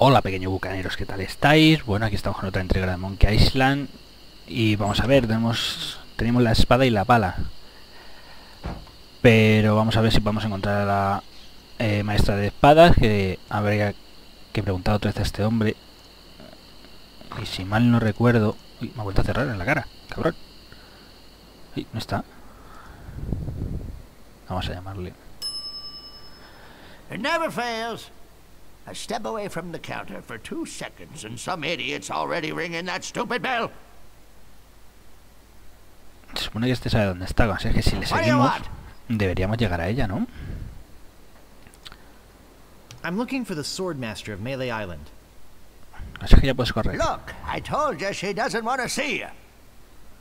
Hola pequeños bucaneros, ¿qué tal estáis? Bueno, aquí estamos con otra entrega de Monkey Island. Y vamos a ver, tenemos la espada y la pala. Pero vamos a ver si podemos encontrar a la maestra de espadas, que habría que preguntar otra vez a este hombre. Y si mal no recuerdo... Uy, me ha vuelto a cerrar en la cara, cabrón. Uy, no está. Vamos a llamarle. It never fails. I step away from the counter for 2 seconds and some idiot's already ringing that stupid bell. Se supone que este sabe dónde está, así es que si le seguimos deberíamos llegar a ella, ¿no? I'm looking for the sword master of Melee Island. Así que ya puedes correr. Look, I told you she doesn't want to see you.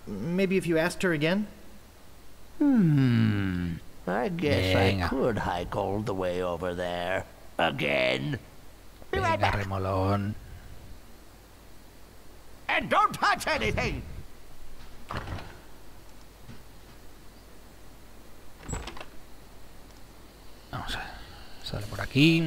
Maybe if you asked her again? I guess Venga. I could hike all the way over there. Again. Be right Venga, back. remolón. And don't touch anything. Vamos a ver. Sale por aquí.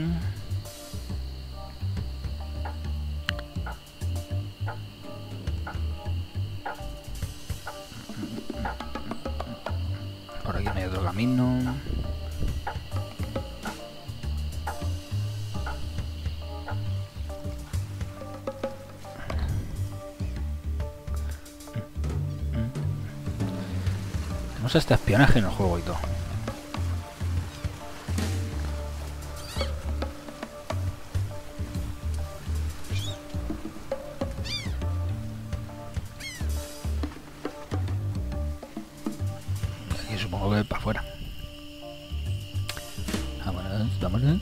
Por aquí no hay otro camino. Tenemos hasta espionaje en el juego y todo. Aquí supongo que para afuera. Vámonos, vámonos.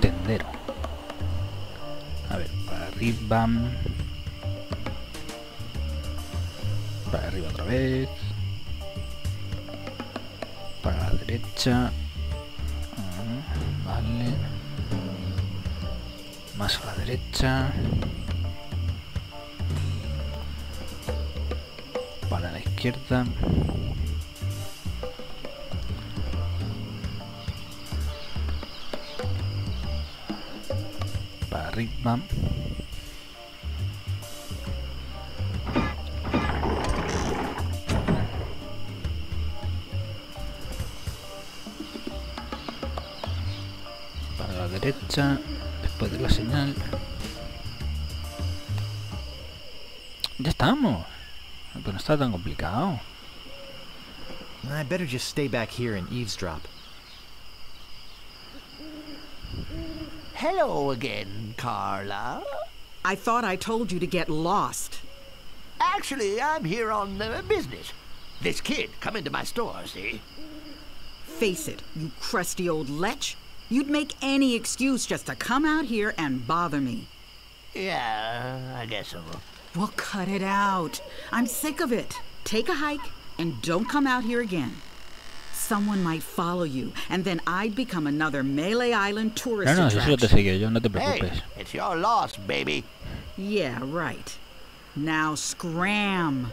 Tendero. A ver, para arriba. Para arriba otra vez. Para la derecha. Vale. Más a la derecha. Para la izquierda. Para arriba. Para la derecha. Después de la señal. Ya estamos. Pero no está tan complicado. I better just stay back here and eavesdrop. Hello again, Carla. I thought I told you to get lost. Actually, I'm here on business. This kid come into my store, see? Face it, you crusty old lech. You'd make any excuse just to come out here and bother me. Yeah, I guess so. Well, cut it out. I'm sick of it. Take a hike and don't come out here again. Someone might follow you, and then I'd become another Melee Island tourist No, si eso te attraction. sigue yo, no te Hey, preocupes. it's your loss, baby. Yeah, right. Now scram.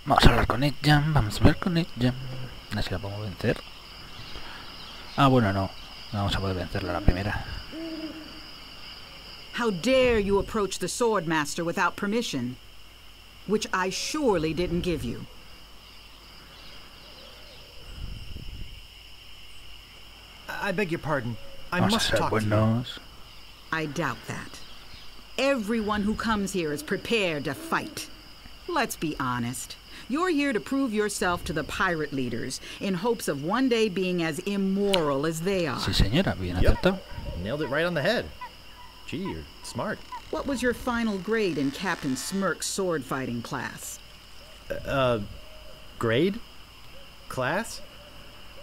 Vamos a hablar con ella, vamos a hablar con ella. A ver si la podemos vencer. Ah, bueno, no. No vamos a poder vencerla la primera. How dare you approach the sword master without permission? Which I surely didn't give you. I beg your pardon. I Vamos a must ser talk to you. buenos. I doubt that. Everyone who comes here is prepared to fight. Let's be honest. You're here to prove yourself to the pirate leaders in hopes of one day being as immoral as they are. Sí, señora, bien Yep. acertado. Nailed it right on the head. Gee, you're smart. What was your final grade in Captain Smirk's sword fighting class? Grade? Class?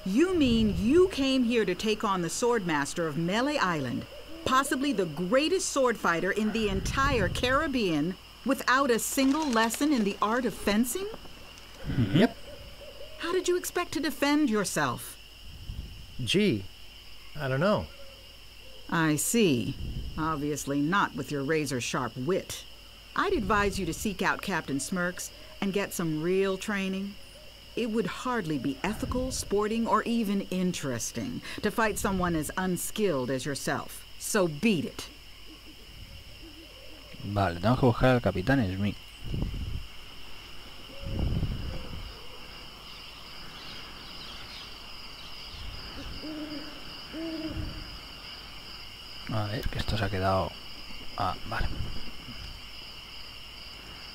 You mean you came here to take on the sword master of Melee Island, possibly the greatest sword fighter in the entire Caribbean, without a single lesson in the art of fencing? Yep. How did you expect to defend yourself? Gee, I don't know. I see. Obviously not with your razor-sharp wit. I'd advise you to seek out Captain Smirks and get some real training. It would hardly be ethical, sporting, or even interesting to fight someone as unskilled as yourself. So beat it. Vale, tenemos que buscar al capitán Smith. A ver, que esto se ha quedado... Ah, vale.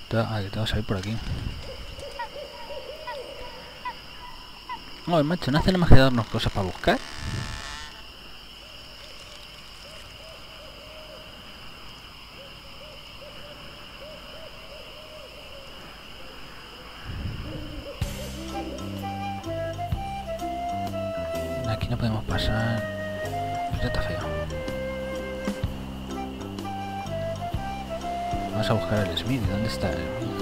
Que tengo que salir por aquí. Oh, macho, no hace nada más que darnos cosas para buscar. Aquí no podemos pasar. Pues ya está feo. Vamos a buscar al Smith. ¿Dónde está el Smith?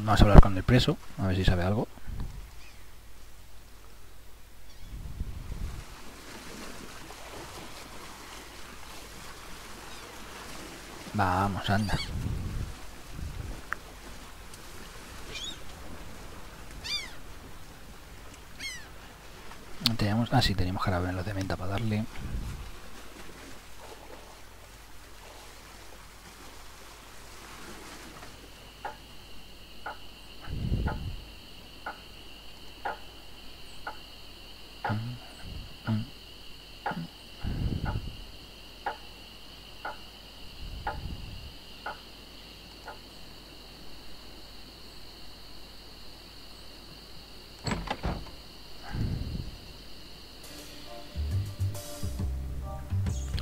Vamos a hablar con el preso, a ver si sabe algo. Vamos, anda. Teníamos... Ah, sí, teníamos jarabe en los de menta para darle.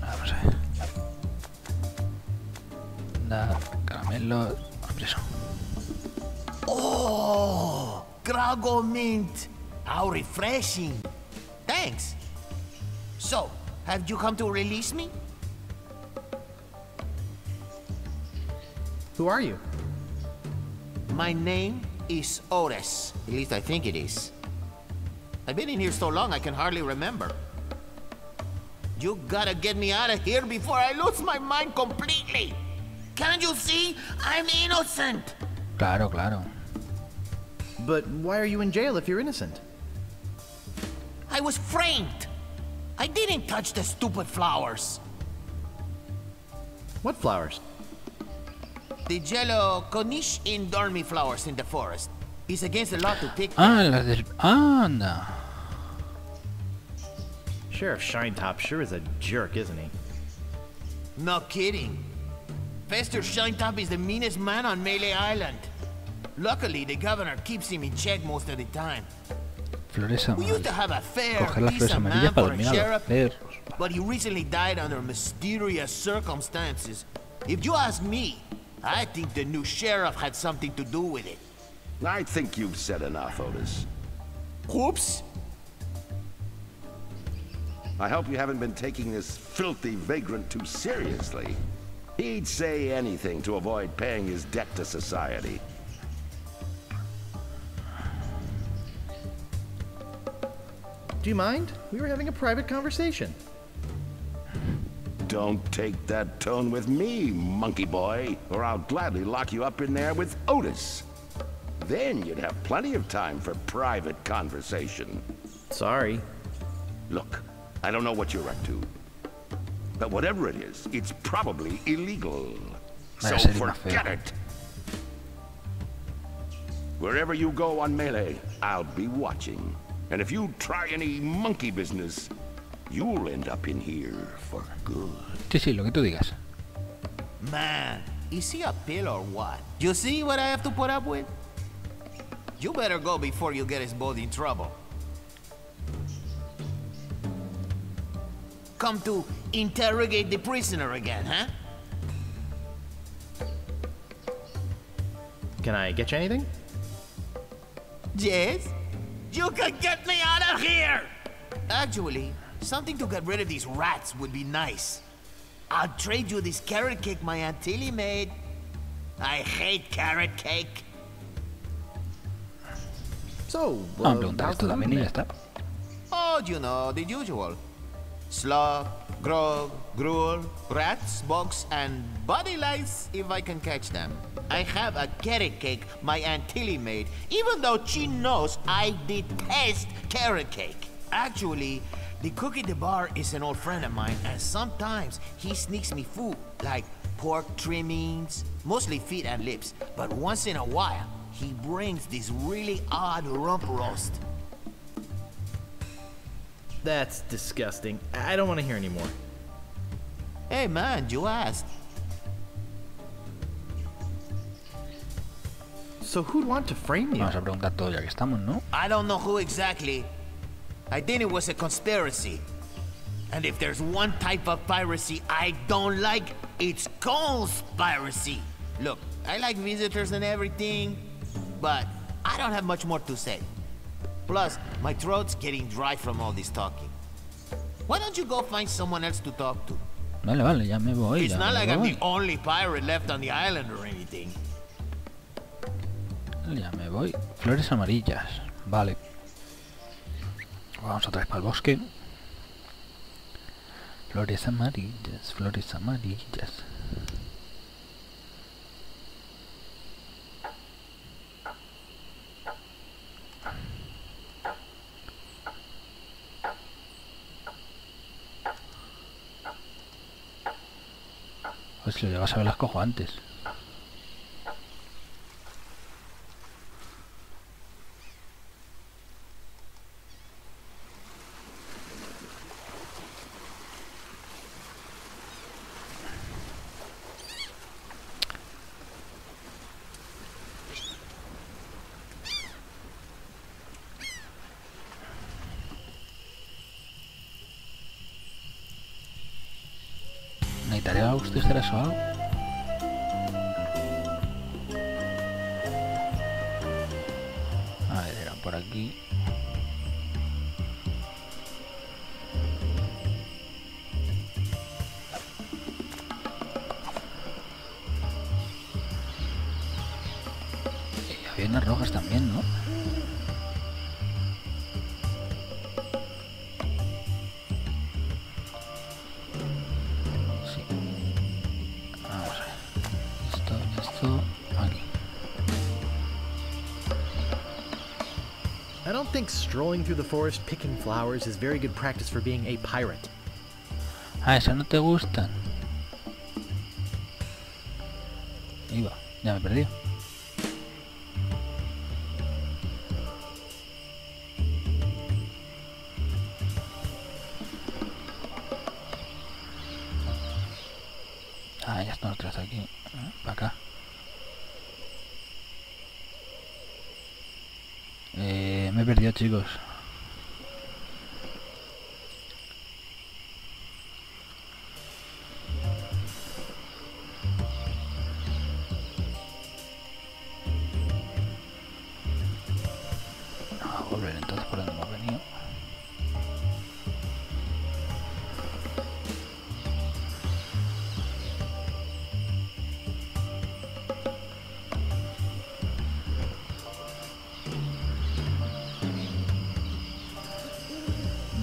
Vamos a ver. Caramelo, preso. Oh, Grago mint. How refreshing. Thanks. So, have you come to release me? Who are you? My name is Otis. At least I think it is. I've been in here so long I can hardly remember. You gotta get me out of here before I lose my mind completely. Can't you see? I'm innocent. Claro, claro. But why are you in jail if you're innocent? I was framed. I didn't touch the stupid flowers. What flowers? The yellow coniche in dormir flowers in the forest. It's against the law to pick Ah, them. las del... Anda. Sheriff Shinetop sure is a jerk, isn't he? No kidding. Fester Shinetop is the meanest man on Melee Island. Luckily, the governor keeps him in check most of the time. Flores We used to have a fair, Coger las flores decent amarillas man para for a dormir a los sheriff, perros. but he recently died under mysterious circumstances. If you ask me, I think the new sheriff had something to do with it. I think you've said enough, Otis. Whoops. I hope you haven't been taking this filthy vagrant too seriously. He'd say anything to avoid paying his debt to society. Do you mind? We were having a private conversation. Don't take that tone with me, monkey boy, or I'll gladly lock you up in there with Otis. Then you'd have plenty of time for private conversation. Sorry. Look, I don't know what you're up to, but whatever it is, it's probably illegal. So Vaya sería más forget feo. it. Wherever you go on Melee, I'll be watching. And if you try any monkey business, you'll end up in here for good. Sí, sí, lo que tú digas. Man, is he a pill or what? You see what I have to put up with? You better go before you get us both in trouble. Come to interrogate the prisoner again, huh? Can I get you anything? Yes? You can get me out of here! Actually, something to get rid of these rats would be nice. I'll trade you this carrot cake my Aunt Tilly made. I hate carrot cake. So, Vamos a preguntar how's esto the también y ya movement? está. Oh, you know, the usual. Slug, grog, gruel, rats, bugs, and body lice if I can catch them. I have a carrot cake my Aunt Tilly made, even though she knows I detest carrot cake. Actually, the cook at the bar is an old friend of mine, and sometimes he sneaks me food, like pork trimmings, mostly feet and lips, but once in a while, he brings this really odd rump roast. That's disgusting. I don't want to hear anymore. Hey man, you asked. So who'd want to frame you? Vamos a preguntar todo ya que estamos, ¿no? I don't know who exactly. I think it was a conspiracy. And if there's one type of piracy I don't like, it's conspiracy. Look, I like visitors and everything, but I don't have much more to say. Plus, my throat's getting dry from all this talking. Why don't you go find someone else to talk to? Vale, vale, ya me voy. It's Ya not me like I'm voy. the only pirate left on the island or anything. Ya me voy. Flores amarillas. Vale. Vamos otra vez para el bosque. Flores amarillas, flores amarillas. Pues si lo llevas a ver las cojo antes. ¿Necesitaré algo usted será eso algo? A ver, era por aquí. Y había unas rojas también, ¿no? Sí. Vamos a ver. Esto, aquí. I don't think strolling through the forest picking flowers is very good practice for being a pirate. Ah, esas no te gustan. Iba, ya me perdí. Ah, ya están otra vez aquí. Para acá. Me he perdido, chicos. Vamos a volver entonces por donde hemos venido.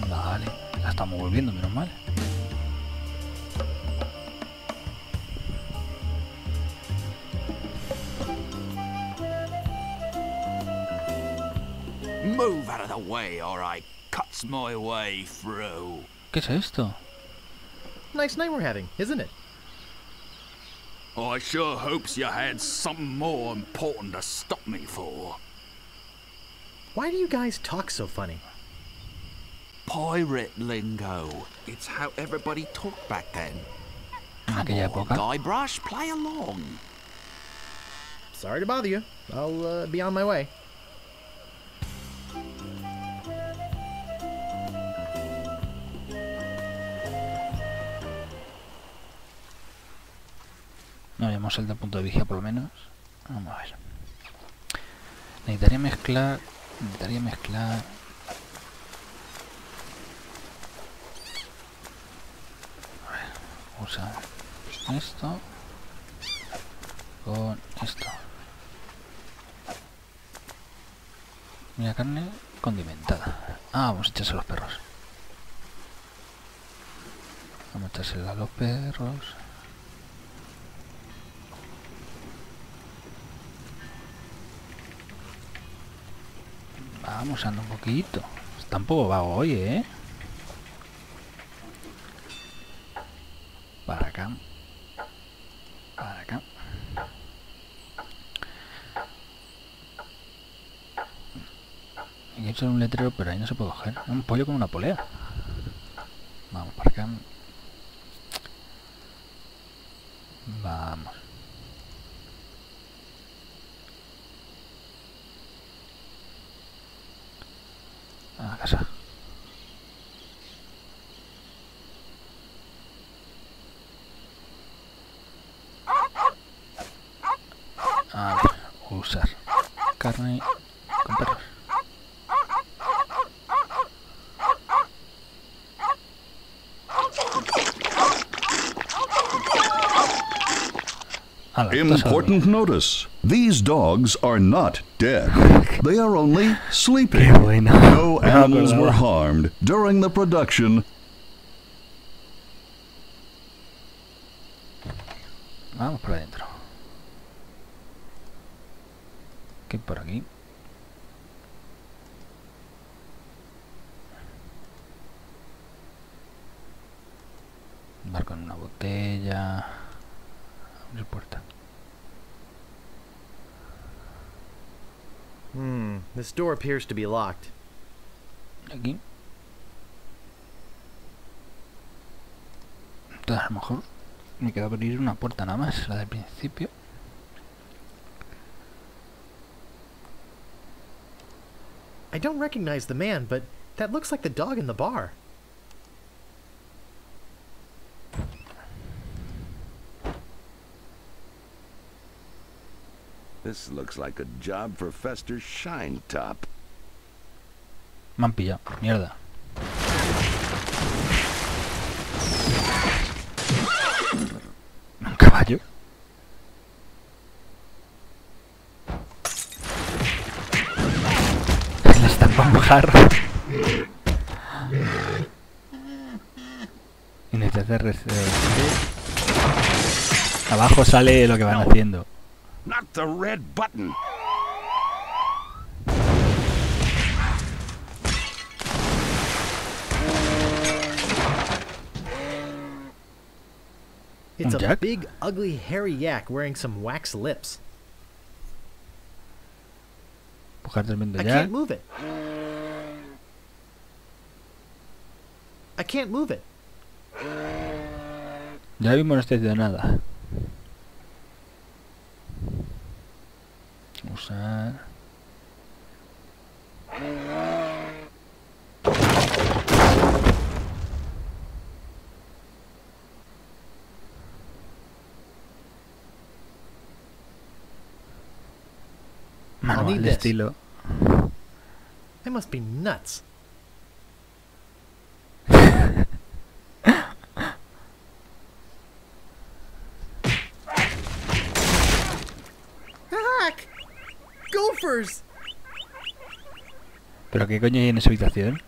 Vale, ya estamos volviendo, menos mal. Move out of the way or I cuts my way through. ¿Qué es esto? Nice night we're having, isn't it? I sure hopes you had something more important to stop me for. Why do you guys talk so funny? Pirate lingo. It's how everybody talked back then. En aquella época. Guybrush, play along. Sorry to bother you. I'll be on my way. No habíamos el de punto de vigía por lo menos. Vamos a ver. Necesitaría mezclar. A ver, usa esto con esto. Mira, carne condimentada. Ah, vamos a echarse a los perros. No echársela a los perros. Vamos, anda un poquito. Está un poco vago hoy, ¿eh? Para acá. Para acá. Hay que echar un letrero, pero ahí no se puede coger. Un pollo con una polea. Vamos para acá. Vamos. A la casa. A ver, usar carne con perros. Important notice. These dogs are not dead. They are only sleeping. Qué bueno. No animals were harmed during the production. Vamos por adentro. ¿Qué hay por aquí? Andar con una botella. Abrir puerta. This door appears to be locked. Aquí. Entonces a lo mejor me queda abrir una puerta nada más, la del principio. I don't recognize the man, but that looks like the dog in the bar. This looks like a job for Fester Shinetop. Me han pillado, mierda. Un caballo. Le están para mojar. Y necesita abajo sale lo que van haciendo. Not the red button. It's a Jack? big, ugly, hairy yak wearing some wax lips. Buscar tremendo I Jack. can't move it. I can't move it. Ya mismo no estoy haciendo nada. Usar. Manual need de this. estilo. They must be nuts. Hack! Gophers! ¿Pero qué coño hay en esa habitación?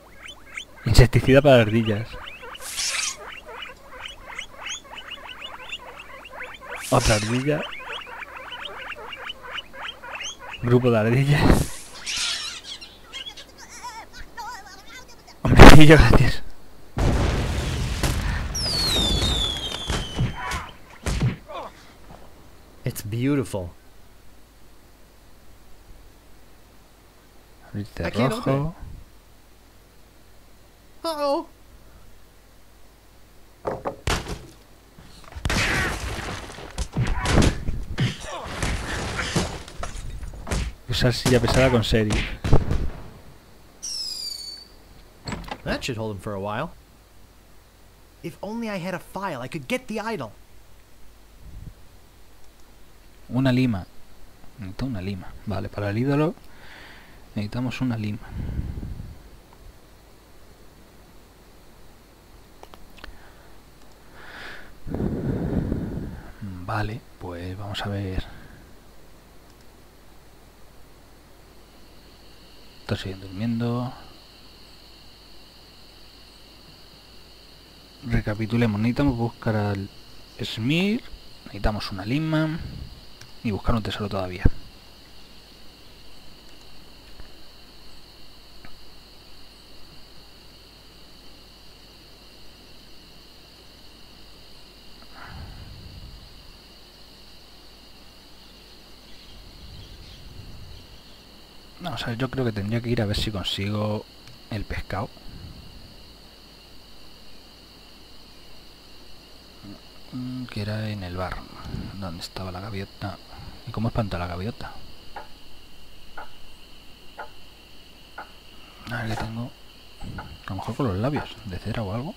Insecticida para ardillas. Otra ardilla. Grupo de ardillas. Hombrecillo, gracias. It's beautiful. Abrirte I can't open rojo. Uh-oh! Usar silla pesada con serie. That should hold him for a while. If only I had a file, I could get the idol. Una lima. Necesito una lima. Vale, para el ídolo necesitamos una lima. Vale, pues vamos a ver. Todos siguen durmiendo. recapitulemos. Necesitamos buscar al Smith, necesitamos una lima y buscar un tesoro todavía. Vamos a ver, yo creo que tendría que ir a ver si consigo el pescado. Que era en el bar, donde estaba la gaviota. ¿Y cómo espanta la gaviota? A ver qué tengo. A lo mejor con los labios de cera o algo.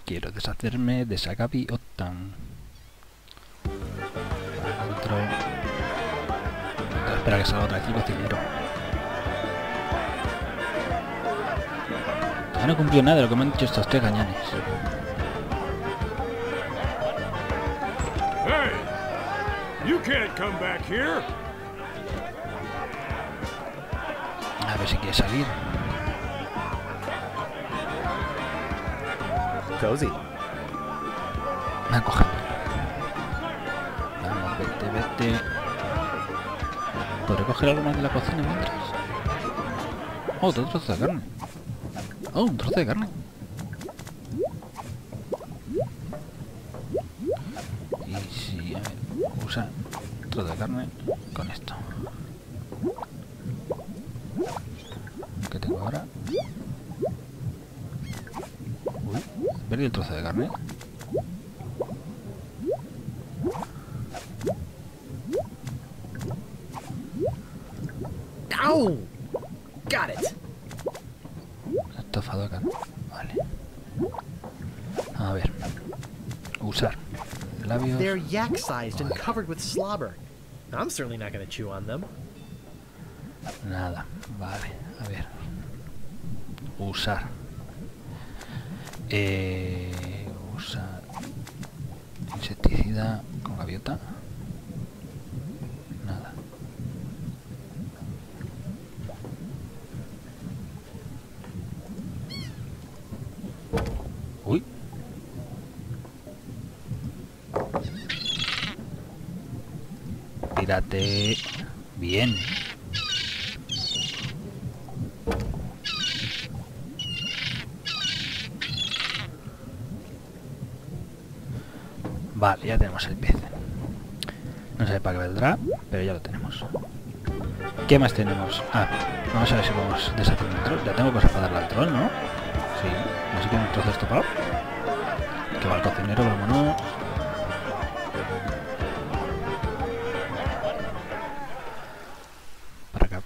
Quiero deshacerme de esa gaviota. Dentro. Espera que salga otra vez el cocinero. Ya no cumplió nada de lo que me han dicho estos 3 gañanes. Hey! You can't come back here! A ver si quiere salir. Cozy. Me coge. Vamos, vete, vete. ¿Podré coger algo más de la cocina mientras? Oh, otro trozo de carne. Oh, un trozo de carne. Y si, a ver, usa un trozo de carne con esto. ¿Qué tengo ahora? Uy, perdí el trozo de carne. Ow! Got it. Estofado de carne. Vale. A ver. Usar. Labios. They're yak-sized and covered with slobber. I'm certainly not going to chew on them. Nada. Vale. A ver. Usar. Usar. Insecticida con gaviota. Nada. Uy. Tírate. Bien. Vale, ya tenemos el pez. No sé para qué vendrá, pero ya lo tenemos. ¿Qué más tenemos? Ah, vamos a ver si podemos deshacer un troll. Ya tengo cosas para darle al troll, ¿no? Sí, así que un trozo estopado. Que va el cocinero, vámonos. Para acá.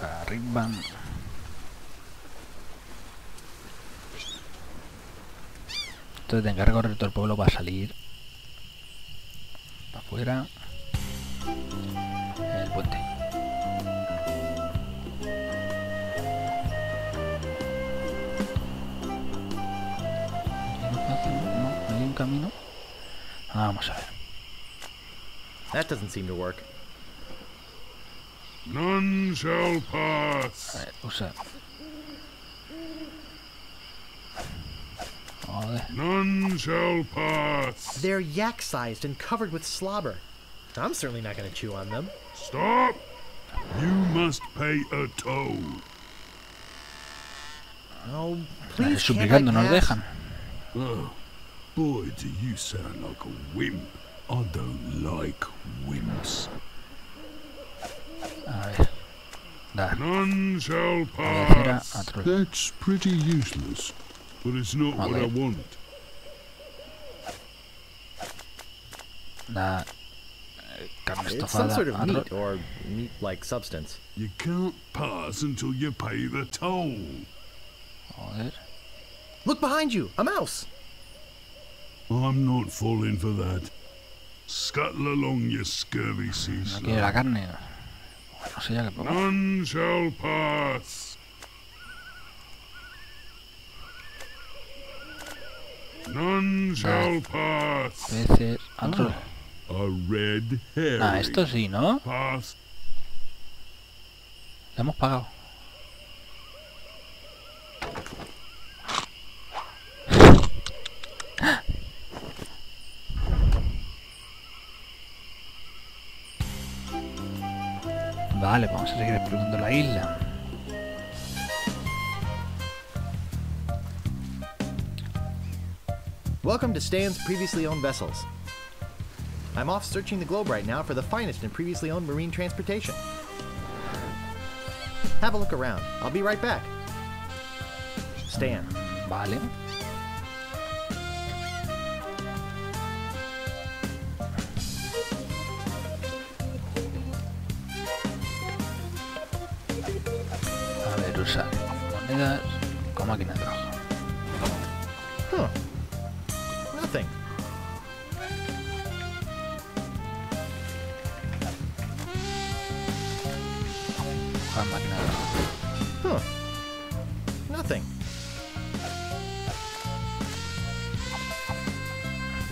Para arriba. Entonces te encargo de todo el pueblo para salir para afuera. El puente. No hay un camino. Vamos a ver. That doesn't seem to work. None shall A pass. ver, usar. Joder. None shall pass. They're yak-sized and covered with slobber. I'm certainly not going to chew on them. Stop! You must pay a toll. Oh, please, can't I Suplicando nos pass? dejan. Oh, boy, do you sound like a wimp. I don't like wimps. A ver. Da. None shall Voy a hacer a pass. troll. That's pretty useless, but it's not what I Vale. want. Da. Carne It's some estofada. sort of a meat troll. or meat-like substance. You can't pass until you pay the toll. Joder. Look behind you, a mouse. I'm not falling for that. Scuttle along, you scurvy sea No quiere la slug. carne. No sé ya qué pongo. None shall pass. None shall pass. Peces. Otro. A red herring. Ah, esto sí, ¿no? Pass. Le hemos pagado. Vale, vamos a seguir explorando la isla. Welcome to Stan's previously owned vessels. I'm off searching the globe right now for the finest in previously owned marine transportation. Have a look around. I'll be right back. Stan. Vale. A ver, usar monedas con máquina de trabajo. Huh. Nothing. Con máquina de trabajo. Huh. Nothing.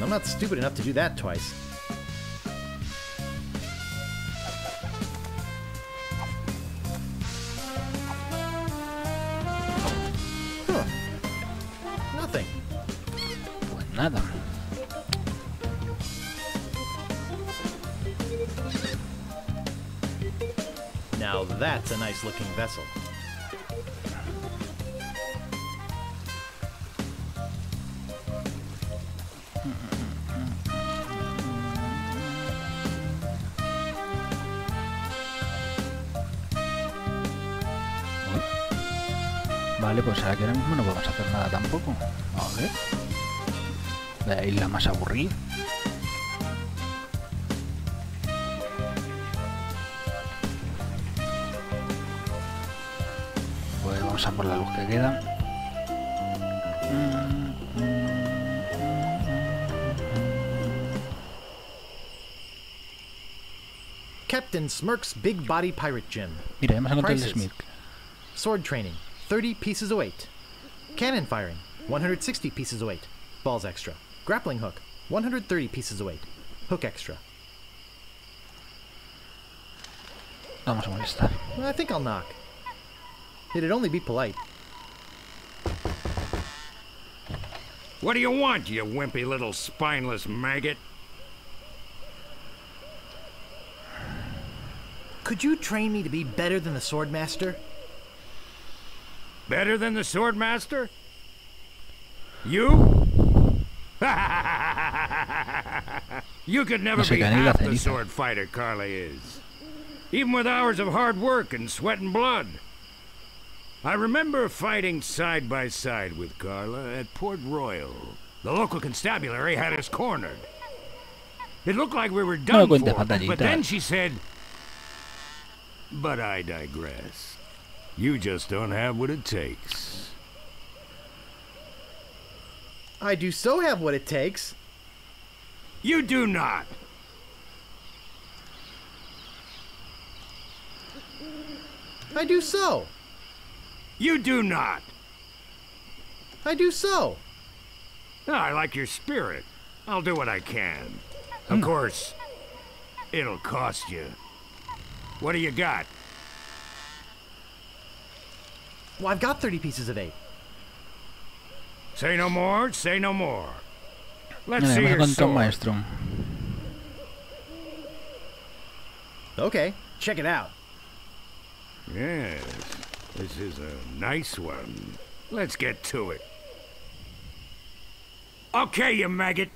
I'm not stupid enough to do that twice. Huh. Nothing. Pues nada. Now that's a nice looking vessel. Vale, pues ahora que ahora mismo no podemos hacer nada tampoco. A ver. La isla más aburrida. Pues vamos a por la luz que queda. Captain Smirk's Big Body Pirate Gym. Mira, hemos encontrado el Prices. Smirk. Sword training, 30 pieces of weight. Cannon firing, 160 pieces of weight. Balls extra. Grappling hook, 130 pieces of weight. Hook extra. Vamos a molestar. I think I'll knock. It'd only be polite. What do you want, you wimpy little spineless maggot? Could you train me to be better than the Swordmaster? Better than the Swordmaster? You? You could never No se be cae ni la half the ceniza. sword fighter Carla is. Even with hours of hard work and sweat and blood. I remember fighting side by side with Carla at Port Royal. The local constabulary had us cornered. It looked like we were No done me cuentes for, but then batallitas. she said... But I digress. You just don't have what it takes. I do so have what it takes. You do not. I do so. You do not. I do so. Oh, I like your spirit. I'll do what I can. Of course, it'll cost you. What do you got? Well, I've got 30 pieces of 8. Say no more, say no more. Let's Mira, see hemos your encontrado un sword. maestro. Okay, check it out. Yes, this is a nice one. Let's get to it. Okay, you maggot.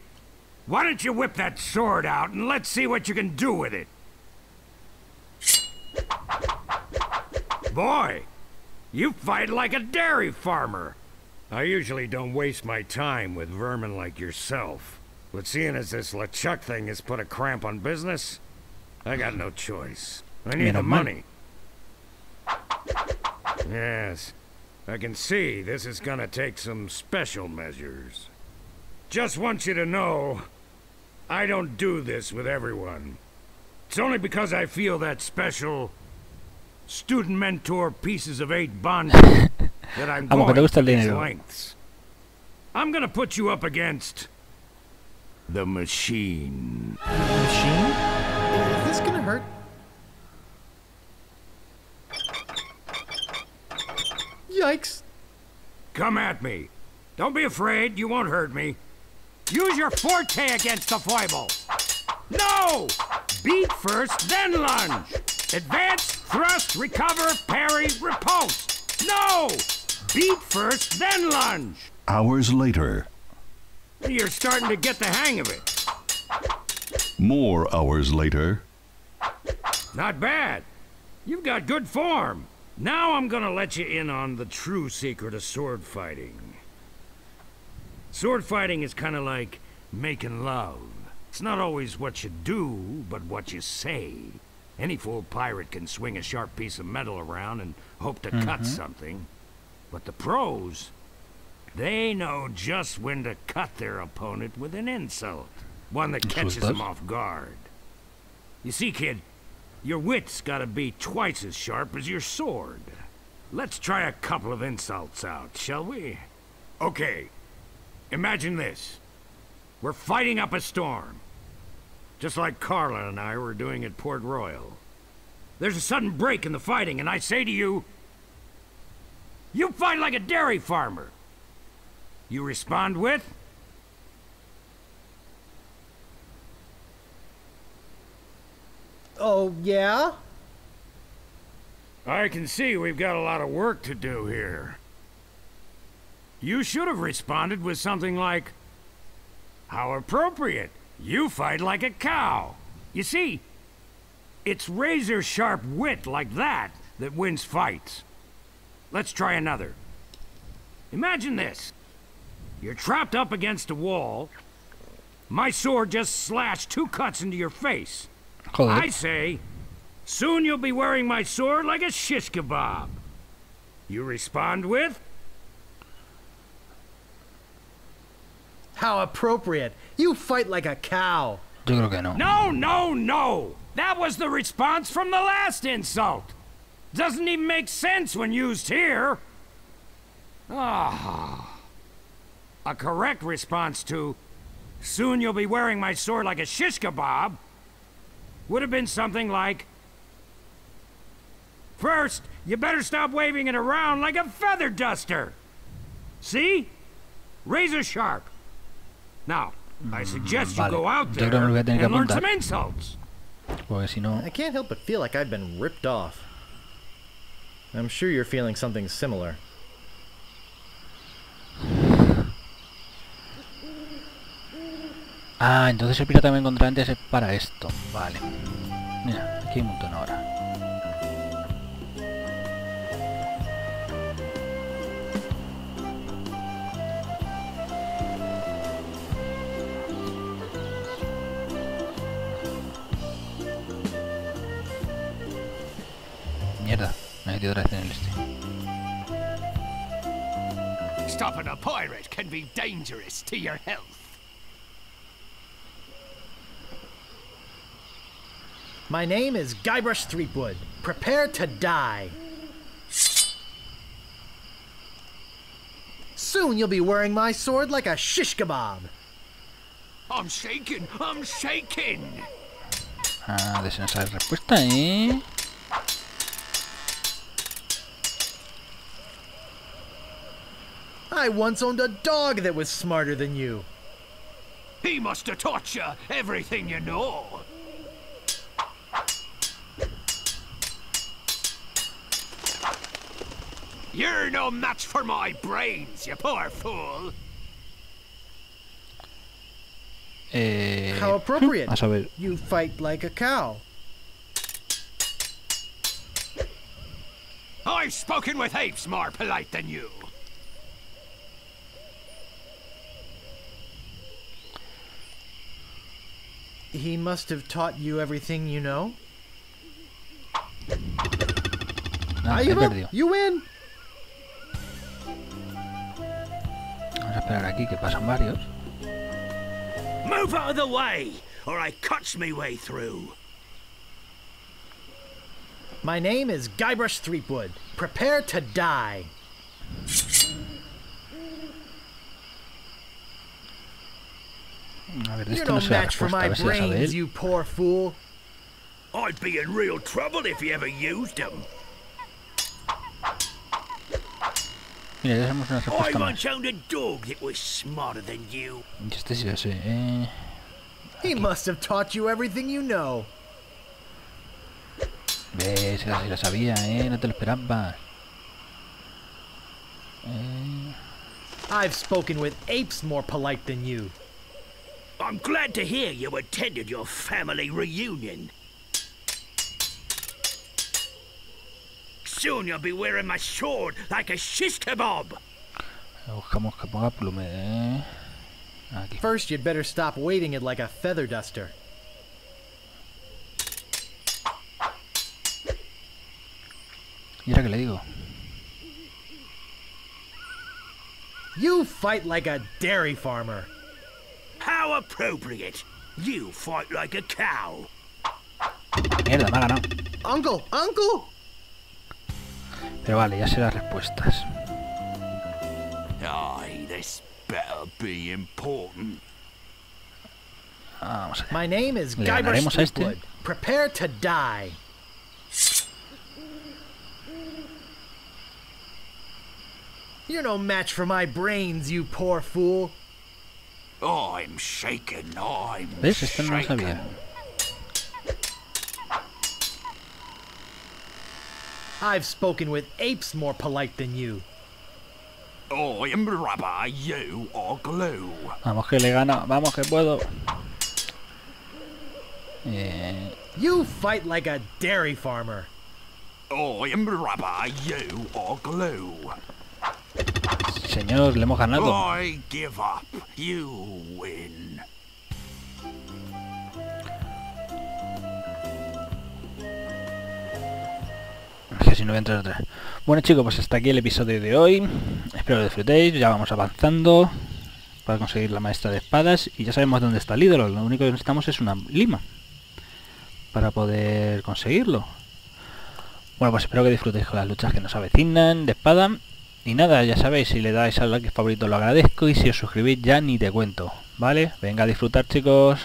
Why don't you whip that sword out and let's see what you can do with it? Boy, you fight like a dairy farmer. I usually don't waste my time with vermin like yourself. But seeing as this LeChuck thing has put a cramp on business, I got no choice. I need the Menos mal. money. Yes, I can see this is gonna take some special measures. Just want you to know, I don't do this with everyone. It's only because I feel that special student mentor pieces of 8 bonding that I'm going these lengths. I'm gonna put you up against the machine. Machine? Is this gonna hurt? Yikes. Come at me. Don't be afraid, you won't hurt me. Use your forte against the foible. No! Beat first, then lunge. Advance, thrust, recover, parry, riposte. No! Beat first, then lunge. Hours later. You're starting to get the hang of it. More hours later. Not bad. You've got good form. Now I'm gonna let you in on the true secret of sword fighting. Sword fighting is kind of like making love. It's not always what you do, but what you say. Any fool pirate can swing a sharp piece of metal around and hope to cut something. But the pros, they know just when to cut their opponent with an insult. One that catches them off guard. You see, kid, your wit's gotta be twice as sharp as your sword. Let's try a couple of insults out, shall we? Okay, imagine this. We're fighting up a storm. Just like Carla and I were doing at Port Royal. There's a sudden break in the fighting, and I say to you, you fight like a dairy farmer. You respond with, oh, yeah? I can see we've got a lot of work to do here. You should have responded with something like, how appropriate. You fight like a cow. You see, it's razor-sharp wit like that that wins fights. Let's try another. Imagine this. You're trapped up against a wall. My sword just slashed 2 cuts into your face. I say, soon you'll be wearing my sword like a shish kebab. You respond with, how appropriate. You fight like a cow. Yo creo que no. No, no, no! That was the response from the last insult. Doesn't even make sense when used here. Ah. A correct response to, soon you'll be wearing my sword like a shish kebab, would have been something like, first, you better stop waving it around like a feather duster. See? Razor sharp. Now, I suggest you go out there and learn some insults. I can't help but feel like I've been ripped off. I'm sure you're feeling something similar. Ah, entonces el pirata que me encontré antes es para esto. Vale. Mira, aquí hay un montón ahora. Mierda, me he metido otra vez en el este. Stopping a pirate can be dangerous to your health. My name is Guybrush Threepwood. Prepare to die. Soon you'll be wearing my sword like a shish kebab. I'm shaking, I'm shaking. Ah, de esa respuesta, ¿eh? I once owned a dog that was smarter than you. He must have taught you everything you know. You're no match for my brains, you poor fool. How appropriate. A saber. You fight like a cow. I've spoken with apes more polite than you. He must have taught you everything you know. No, he perdido. You win. Vamos a esperar aquí que pasan varios. Move out of the way, or I cuts me way through. My name is Guybrush Threepwood. Prepare to die. A ver, de You're esto no no sé la match for respuesta, a my ver si la sabe brains, él. you poor fool. I'd be in real trouble if you ever used them. Mira, ya sabemos una I respuesta más. once owned a dog that was smarter than you. Y este sí lo sé. He must have taught you everything you know. Ves, esa sí la sabía, no te lo esperabas. I've spoken with apes more polite than you. I'm glad to hear you attended your family reunion. Soon you'll be wearing my sword like a shish kebab. Buscamos que ponga plume, Aquí. First, you'd better stop waving it like a feather duster. ¿Y ahora qué le digo? You fight like a dairy farmer. How appropriate. You fight like a cow. Mierda, me ha ganado. Uncle! Uncle! Pero vale, ya sé las respuestas. Aye, this better be important. Vamos allá. My name is ¿Le Guybrush ganaremos a este? Threepwood. Prepare to die. You're no match for my brains, you poor fool. I'm shaken, I'm ¿Ves? Esto no lo shaken. sabía. I've spoken with apes more polite than you. I'm rubber, you are glue. Vamos que le gana, vamos que puedo. You fight like a dairy farmer. I'm rubber, you are glue. Señor, le hemos ganado. I give up, you win. Es que si no voy a entrar otra. Bueno chicos, pues hasta aquí el episodio de hoy. Espero que disfrutéis, ya vamos avanzando para conseguir la maestra de espadas. Y ya sabemos dónde está el ídolo, lo único que necesitamos es una lima para poder conseguirlo. Bueno, pues espero que disfrutéis con las luchas que nos avecinan de espada. Y nada, ya sabéis, si le dais al like favorito lo agradezco. Y si os suscribís ya ni te cuento. ¿Vale? Venga a disfrutar chicos.